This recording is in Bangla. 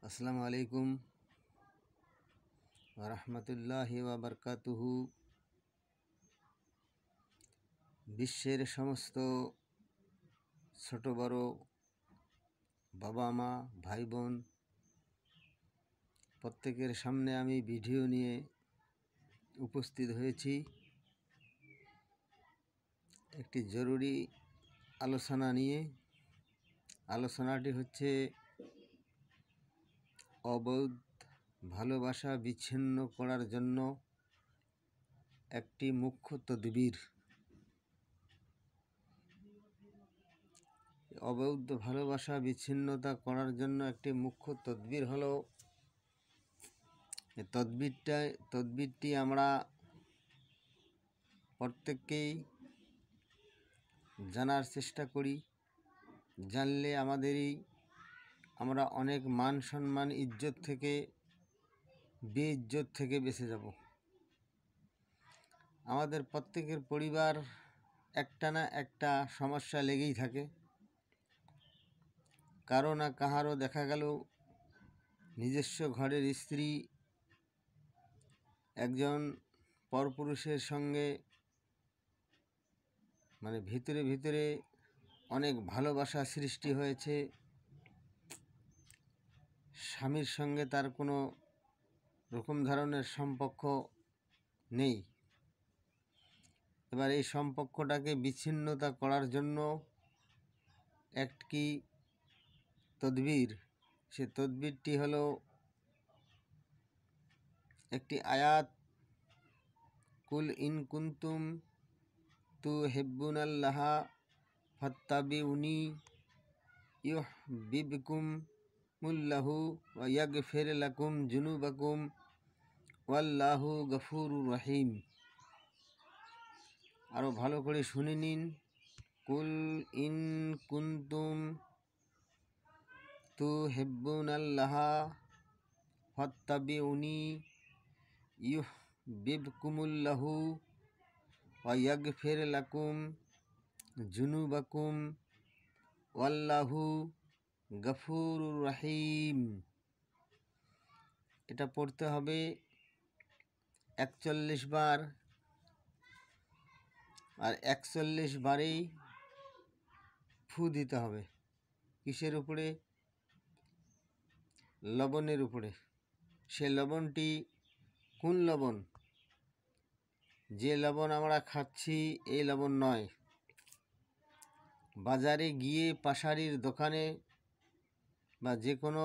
আসসালামু আলাইকুম ওয়া রাহমাতুল্লাহি ওয়া বারাকাতুহু। বিশ্বের সমস্ত ছোট বড় বাবা মা ভাই বোন প্রত্যেকের সামনে আমি ভিডিও নিয়ে উপস্থিত হয়েছি একটি জরুরি আলোচনা নিয়ে। আলোচনাটি হচ্ছে অবৈধ ভালোবাসা বিচ্ছিন্ন করার জন্য একটি মুখ্য তদবির। অবৈধ ভালোবাসা বিচ্ছিন্নতা করার জন্য একটি মুখ্য তদবির হলো, তদবিরটি আমরা প্রত্যেককেই জানার চেষ্টা করি। জানলে আমরা অনেক মান সম্মান ইজ্জত থেকে বেইজ্জত থেকে বেঁচে যাব। আমাদের প্রত্যেকের পরিবার একটা না একটা সমস্যা লেগেই থাকে। কারো না কাহারও দেখা গেল নিজস্ব ঘরের স্ত্রী একজন পরপুরুষের সঙ্গে ভিতরে ভিতরে অনেক ভালোবাসা সৃষ্টি হয়েছে, স্বামীর সঙ্গে তার কোনো রকম ধরনের সম্পর্ক নেই। এবার এই সম্পর্কটাকে বিচ্ছিন্নতা করার জন্য একটি তদবির, সে তদবিরটি হলো একটি আয়াত, কুল ইন কুনতুম তুহিব্বুনাল্লাহা ফাত্তাবিউনি ইউহিব্বুকুমুল্লাহু ওয়া ইয়াগফির লাকুম যুনুবাকুম ওয়াল্লাহু গফুরুর রহিম। আরও ভালো করে শুনে নিন। কুল ইন কুনতুম তুহিব্বুনাল্লাহা ফাত্তাবিউনি ইউহিব্বুকুমুল্লাহু ওয়া ইয়াগফির লাকুম যুনুবাকুম ওয়াল্লাহু গফুরুর রহিম। এটা পড়তে হবে 41 বার, আর 41 বারেই ফু দিতে হবে। কিসের উপরে? লবণের উপরে। সে লবণটি কোন লবণ? যে লবণ আমরা খাচ্ছি এই লবণ নয়। বাজারে গিয়ে পাশারির দোকানে বা যে কোনো